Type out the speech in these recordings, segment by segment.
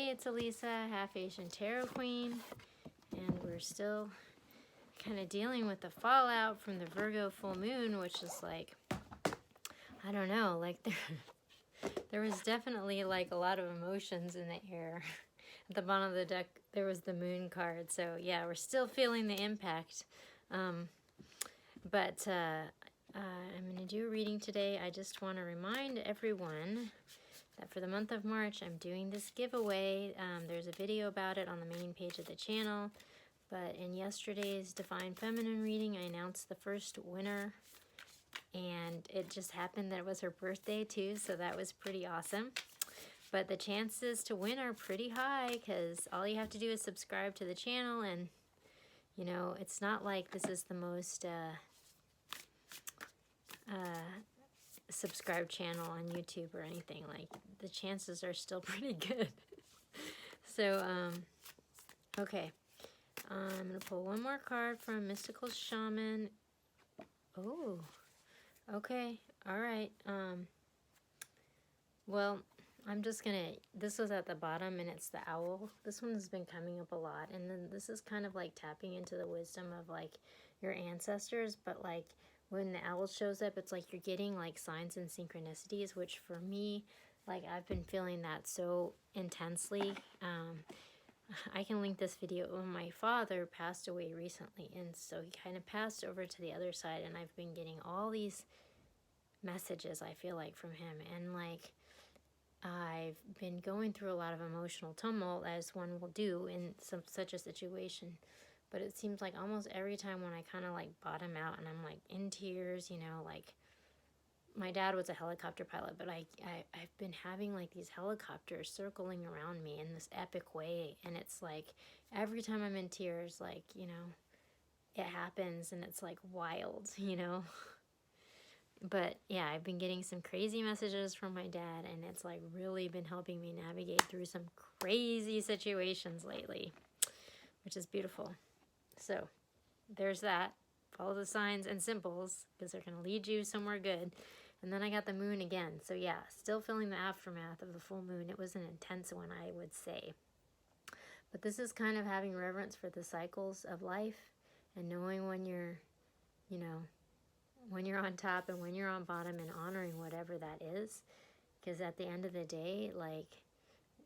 Hey, it's Elisa, half Asian Tarot Queen, and we're still kind of dealing with the fallout from the Virgo full moon, which is like, I don't know, like there was definitely like a lot of emotions in the air. At the bottom of the deck, there was the moon card, so yeah, we're still feeling the impact. But I'm going to do a reading today. I just want to remind everyone that for the month of March, I'm doing this giveaway. There's a video about it on the main page of the channel. But in yesterday's Divine Feminine reading, I announced the first winner. And it just happened that it was her birthday too, so that was pretty awesome. But the chances to win are pretty high because all you have to do is subscribe to the channel. And, you know, it's not like this is the most subscribed channel on YouTube or anything. Like, the chances are still pretty good. So, okay. I'm going to pull one more card from Mystical Shaman. Oh, okay. All right. Well, I'm just going to, this was at the bottom and it's the owl. This one has been coming up a lot. And then this is kind of like tapping into the wisdom of like your ancestors, but like when the owl shows up, it's like you're getting like signs and synchronicities, which for me, like I've been feeling that so intensely. I can link this video when my father passed away recently, and so he kind of passed over to the other side, and I've been getting all these messages, I feel like, from him, and like I've been going through a lot of emotional tumult, as one will do in such a situation. But it seems like almost every time when I kind of like bottom out and I'm like in tears, you know, like my dad was a helicopter pilot, but I've been having like these helicopters circling around me in this epic way. And it's like every time I'm in tears, like, you know, it happens and it's like wild, you know. But yeah, I've been getting some crazy messages from my dad, and it's like really been helping me navigate through some crazy situations lately, which is beautiful. So there's that. Follow the signs and symbols because they're going to lead you somewhere good. And then I got the moon again. So yeah, still feeling the aftermath of the full moon. It was an intense one, I would say. But this is kind of having reverence for the cycles of life and knowing when you're, you know, when you're on top and when you're on bottom, and honoring whatever that is. Because at the end of the day, like,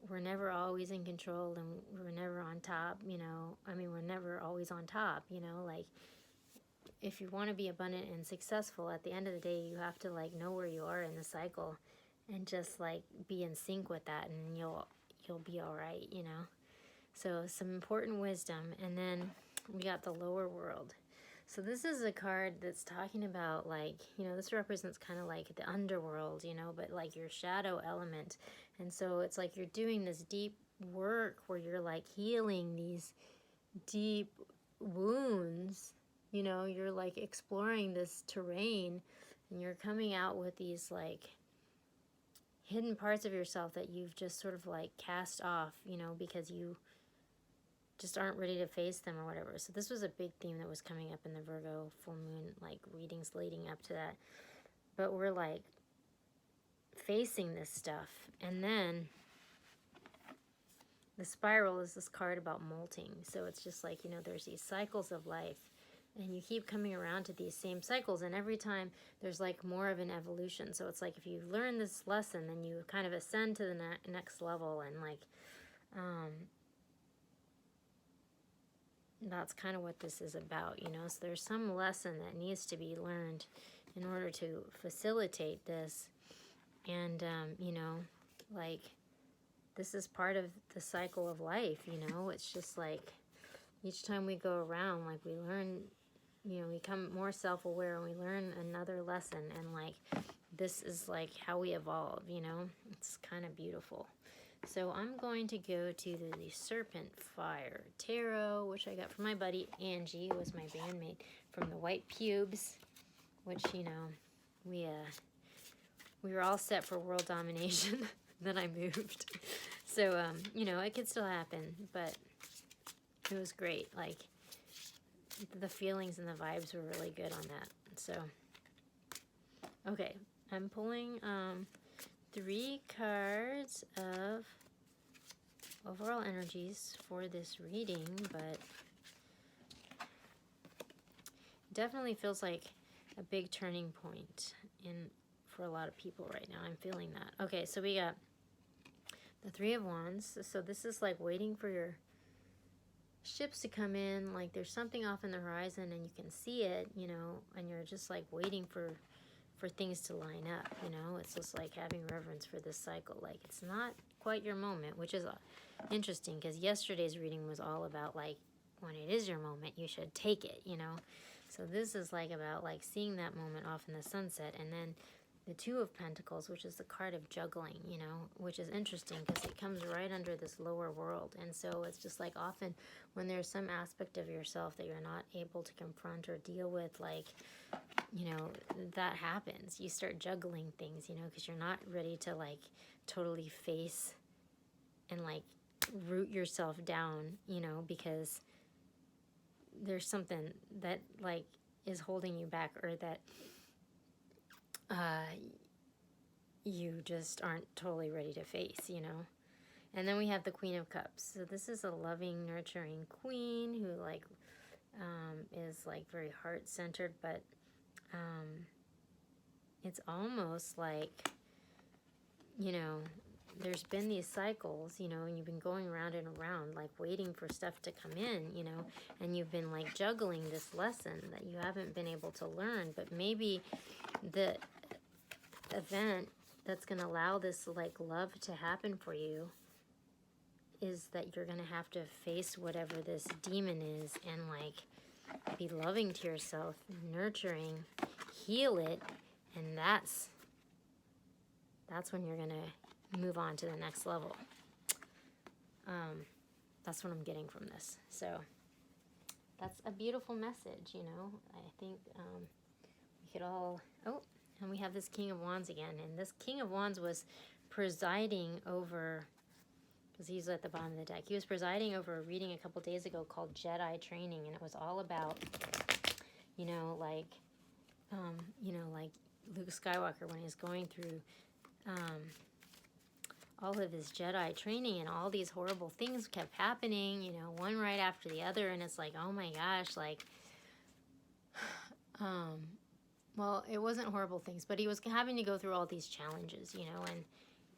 we're never always in control and we're never on top, you know. I mean, we're never always on top, you know, like, if you want to be abundant and successful, at the end of the day, you have to like know where you are in the cycle and just like be in sync with that, and you'll be all right, you know. So some important wisdom. And then we got the lower world. So this is a card that's talking about like, you know, this represents kind of like the underworld, you know, but like your shadow element. And so it's like you're doing this deep work where you're like healing these deep wounds. You know, you're like exploring this terrain, and you're coming out with these like hidden parts of yourself that you've just sort of like cast off, you know, because you just aren't ready to face them or whatever. So this was a big theme that was coming up in the Virgo full moon, like readings leading up to that. But we're like facing this stuff. And then the spiral is this card about molting. So it's just like, you know, there's these cycles of life, and you keep coming around to these same cycles, and every time there's like more of an evolution. So it's like if you learn this lesson, then you kind of ascend to the next level, and like that's kind of what this is about, you know. So there's some lesson that needs to be learned in order to facilitate this. And you know, like, this is part of the cycle of life, you know. It's just like each time we go around, like, we learn, you know, we become more self-aware, and we learn another lesson, and like this is like how we evolve, you know. It's kind of beautiful. So I'm going to go to the Serpent Fire Tarot, which I got from my buddy Angie, who was my bandmate from the White Pubes, which, you know, we were all set for world domination. Then I moved. So, you know, it could still happen, but it was great. Like, the feelings and the vibes were really good on that. So, okay, I'm pulling 3 cards of overall energies for this reading, but definitely feels like a big turning point for a lot of people right now. I'm feeling that. Okay, so we got the Three of Wands. So this is like waiting for your ships to come in. Like there's something off in the horizon and you can see it, you know, and you're just like waiting for things to line up, you know. It's just like having reverence for this cycle. Like it's not quite your moment, which is interesting because yesterday's reading was all about like when it is your moment, you should take it, you know. So this is like about like seeing that moment off in the sunset, and then the Two of Pentacles, which is the card of juggling, you know, which is interesting because it comes right under this lower world. And so it's just like often when there's some aspect of yourself that you're not able to confront or deal with, like, you know, that happens. You start juggling things, you know, because you're not ready to like totally face and like root yourself down, you know, because there's something that like is holding you back, or that you just aren't totally ready to face, you know. And then we have the Queen of Cups. So this is a loving, nurturing queen who like is like very heart-centered, but it's almost like, you know, there's been these cycles, you know, and you've been going around and around, like waiting for stuff to come in, you know, and you've been like juggling this lesson that you haven't been able to learn. But maybe the event that's going to allow this like love to happen for you is that you're going to have to face whatever this demon is and like be loving to yourself, nurturing, heal it, and that's when you're going to move on to the next level. That's what I'm getting from this. So that's a beautiful message, you know. I think we could all... Oh, and we have this King of Wands again. And this King of Wands was presiding over... because he's at the bottom of the deck. He was presiding over a reading a couple days ago called Jedi Training. And it was all about, you know, like Luke Skywalker when he's going through... all of his Jedi training, and all these horrible things kept happening, you know, one right after the other, and it's like, oh my gosh, like, well, it wasn't horrible things, but he was having to go through all these challenges, you know,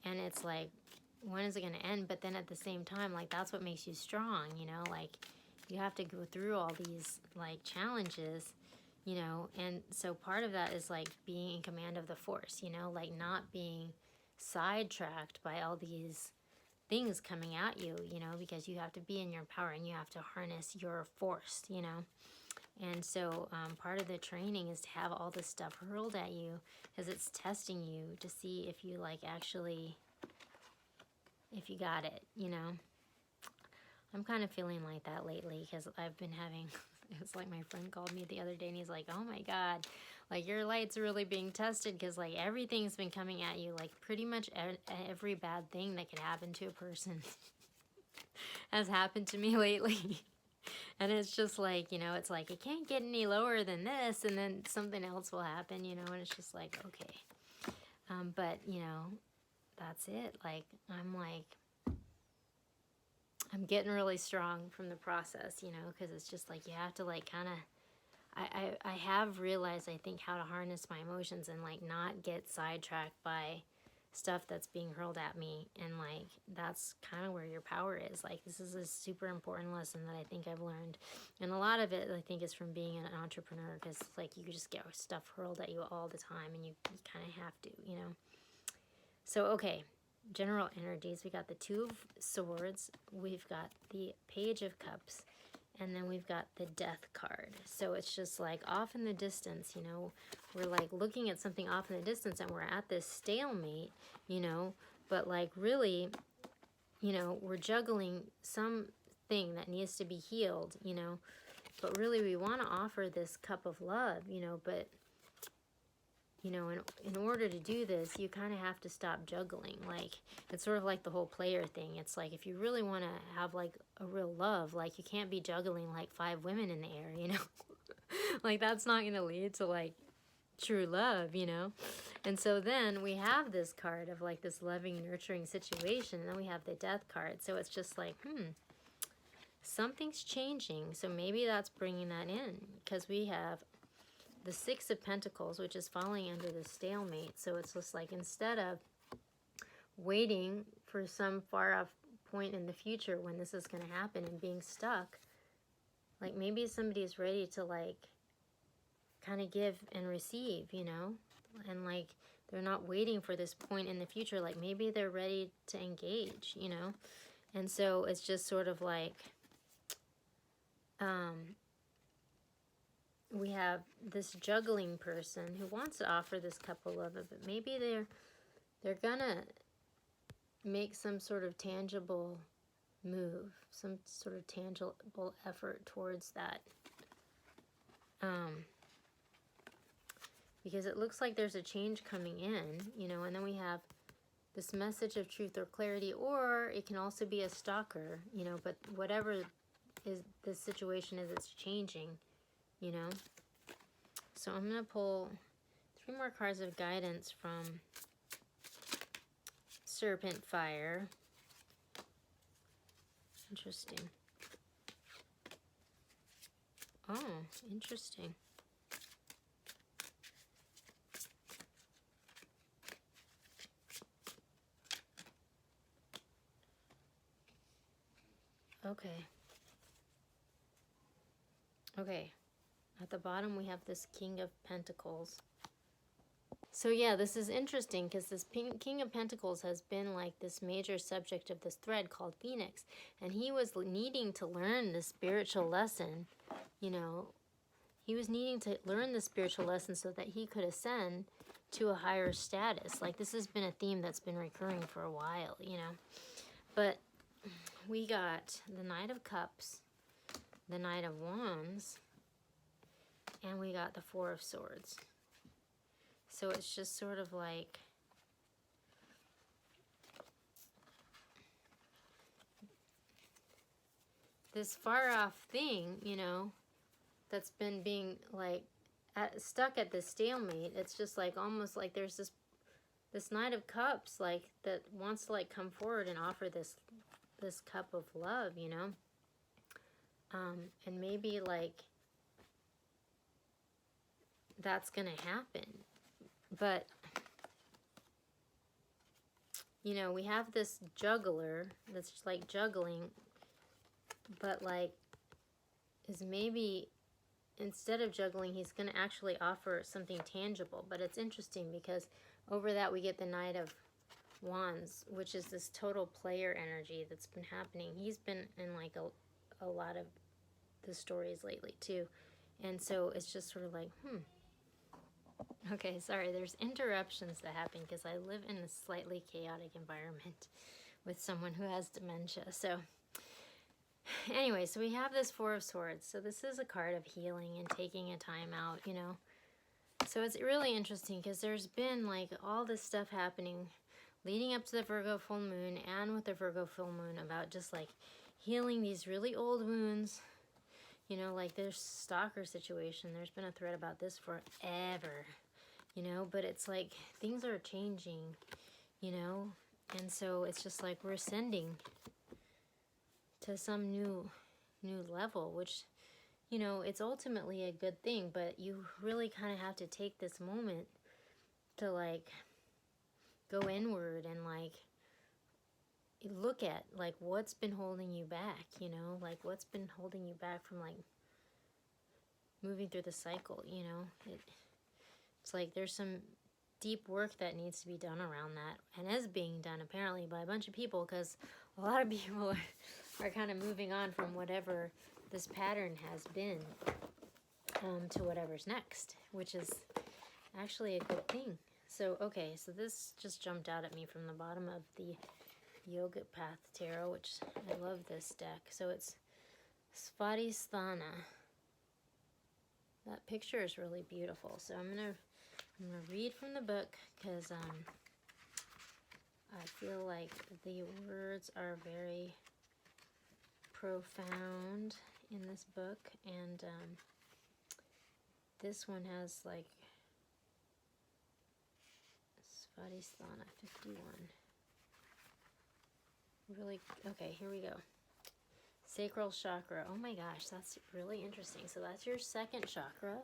and it's like, when is it going to end? But then at the same time, like, that's what makes you strong, you know, like, you have to go through all these, like, challenges, you know, and so part of that is, like, being in command of the Force, you know, like, not being sidetracked by all these things coming at you, you know, because you have to be in your power and you have to harness your force, you know. And so part of the training is to have all this stuff hurled at you because it's testing you to see if you like actually, if you got it, you know. I'm kind of feeling like that lately because I've been having, it's like my friend called me the other day and he's like, oh my God, like your light's really being tested because like everything's been coming at you, like pretty much every bad thing that could happen to a person has happened to me lately. And it's just like, you know, it's like it can't get any lower than this, and then something else will happen, you know, and it's just like, okay. But, you know, that's it. Like, I'm getting really strong from the process, you know, because it's just like you have to like kind of, I have realized, I think, how to harness my emotions and like not get sidetracked by stuff that's being hurled at me, and like that's kind of where your power is. Like this is a super important lesson that I think I've learned, and a lot of it I think is from being an entrepreneur, because like you just get stuff hurled at you all the time and you kind of have to, you know. So okay, general energies, we got the Two of Swords, we've got the Page of Cups, and then we've got the Death card. So it's just like off in the distance, you know, we're like looking at something off in the distance and we're at this stalemate, you know, but like really, you know, we're juggling something that needs to be healed, you know, but really we want to offer this cup of love, you know, but, you know, in order to do this, you kind of have to stop juggling. Like, it's sort of like the whole player thing. It's like, if you really want to have, like, a real love, like, you can't be juggling, like, 5 women in the air, you know? Like, that's not going to lead to, like, true love, you know? And so then we have this card of like this loving, nurturing situation, and then we have the death card. So it's just like, something's changing. So maybe that's bringing that in, because we have the Six of Pentacles, which is falling under the stalemate. So it's just like, instead of waiting for some far off point in the future when this is going to happen and being stuck, like maybe somebody's ready to like kind of give and receive, you know, and like they're not waiting for this point in the future. Like maybe they're ready to engage, you know. And so it's just sort of like, we have this juggling person who wants to offer this couple of it, but maybe they're gonna make some sort of tangible move, some sort of tangible effort towards that. Because it looks like there's a change coming in, you know, and then we have this message of truth or clarity, or it can also be a stalker, you know, but whatever is the situation is, it's changing, you know. So I'm going to pull 3 more cards of guidance from Serpent Fire. Interesting. Oh, interesting. Okay. Okay. At the bottom, we have this King of Pentacles. So yeah, this is interesting because this King of Pentacles has been like this major subject of this thread called Phoenix. And he was needing to learn the spiritual lesson, you know. He was needing to learn the spiritual lesson so that he could ascend to a higher status. Like, this has been a theme that's been recurring for a while, you know. But we got the Knight of Cups, the Knight of Wands, and we got the Four of Swords. So it's just sort of like, this far off thing, you know, that's been being like stuck at this stalemate. It's just like almost like there's this Knight of Cups like that wants to like come forward and offer this cup of love, you know. And maybe like that's gonna happen. But you know, we have this juggler that's just like juggling, but like is maybe instead of juggling, he's going to actually offer something tangible. But it's interesting because over that we get the Knight of Wands, which is this total player energy that's been happening. He's been in like a lot of the stories lately too. And so it's just sort of like, Okay, sorry, there's interruptions that happen because I live in a slightly chaotic environment with someone who has dementia. So anyway, so we have this Four of Swords. So this is a card of healing and taking a time out, you know. So it's really interesting because there's been like all this stuff happening leading up to the Virgo full moon and with the Virgo full moon about just like healing these really old wounds. You know, like there's stalker situation. There's been a thread about this forever, you know, but it's like things are changing, you know, and so it's just like we're ascending to some new level, which, you know, it's ultimately a good thing, but you really kind of have to take this moment to like go inward and like look at like what's been holding you back, you know, like what's been holding you back from like moving through the cycle, you know. It's like there's some deep work that needs to be done around that, and is being done apparently by a bunch of people, because a lot of people are kind of moving on from whatever this pattern has been to whatever's next, which is actually a good thing. So, okay, so this just jumped out at me from the bottom of the Yoga Path Tarot, which I love this deck. So it's Svadhisthana. That picture is really beautiful. So I'm gonna read from the book because I feel like the words are very profound in this book, and this one has like Svadhisthana 51. Really, okay, here we go. Sacral Chakra. Oh my gosh, that's really interesting. So that's your second chakra.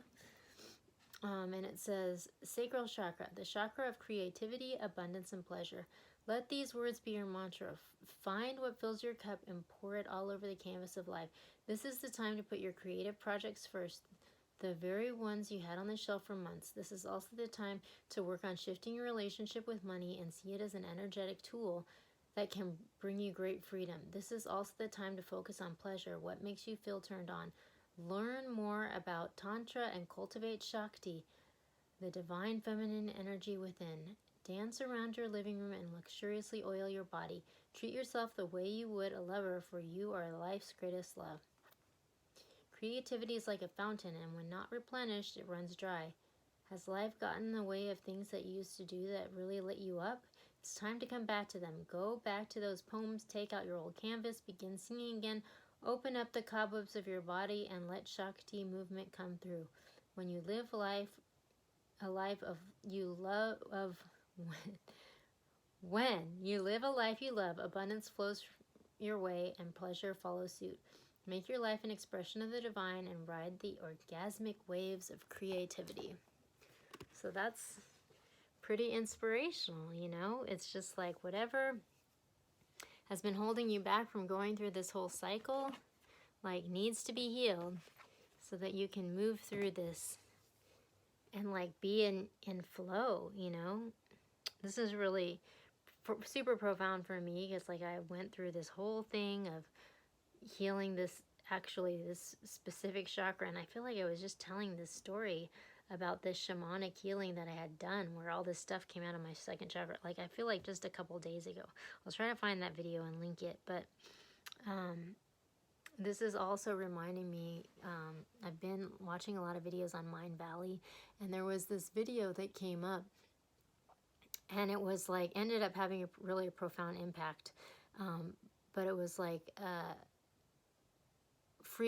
And it says, Sacral Chakra, the chakra of creativity, abundance, and pleasure. Let these words be your mantra. Find what fills your cup and pour it all over the canvas of life. This is the time to put your creative projects first, the very ones you had on the shelf for months. This is also the time to work on shifting your relationship with money and see it as an energetic tool that can bring you great freedom. This is also the time to focus on pleasure, what makes you feel turned on. Learn more about Tantra and cultivate Shakti, the divine feminine energy within. Dance around your living room and luxuriously oil your body. Treat yourself the way you would a lover, for you are life's greatest love. Creativity is like a fountain, and when not replenished, it runs dry. Has life gotten in the way of things that you used to do that really lit you up? It's time to come back to them. Go back to those poems, take out your old canvas, begin singing again, open up the cobwebs of your body, and let Shakti movement come through. When you live a life you love, when you live a life you love, abundance flows your way and pleasure follows suit. Make your life an expression of the divine and ride the orgasmic waves of creativity. So that's pretty inspirational, you know? It's just like whatever has been holding you back from going through this whole cycle, like, needs to be healed so that you can move through this and like be in flow, you know? This is really super profound for me because like I went through this whole thing of healing this specific chakra, and I feel like I was just telling this story about this shamanic healing that I had done where all this stuff came out of my second chakra, like I feel like just a couple days ago. I'll try to find that video and link it, but this is also reminding me, I've been watching a lot of videos on Mind Valley, and there was this video that came up, and it was like, ended up having a really profound impact, but it was like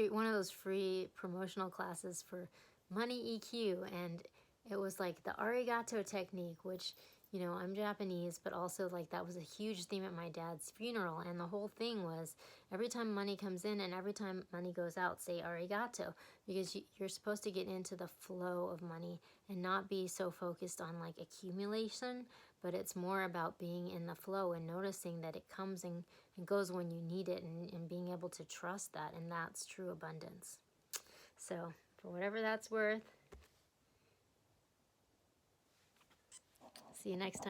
one of those free promotional classes for money EQ, and it was like the arigato technique, which, you know, I'm Japanese, but also like that was a huge theme at my dad's funeral, and the whole thing was every time money comes in and every time money goes out, say arigato, because you're supposed to get into the flow of money and not be so focused on like accumulation, but it's more about being in the flow and noticing that it comes and goes when you need it, and being able to trust that, and that's true abundance. So for whatever that's worth, see you next time.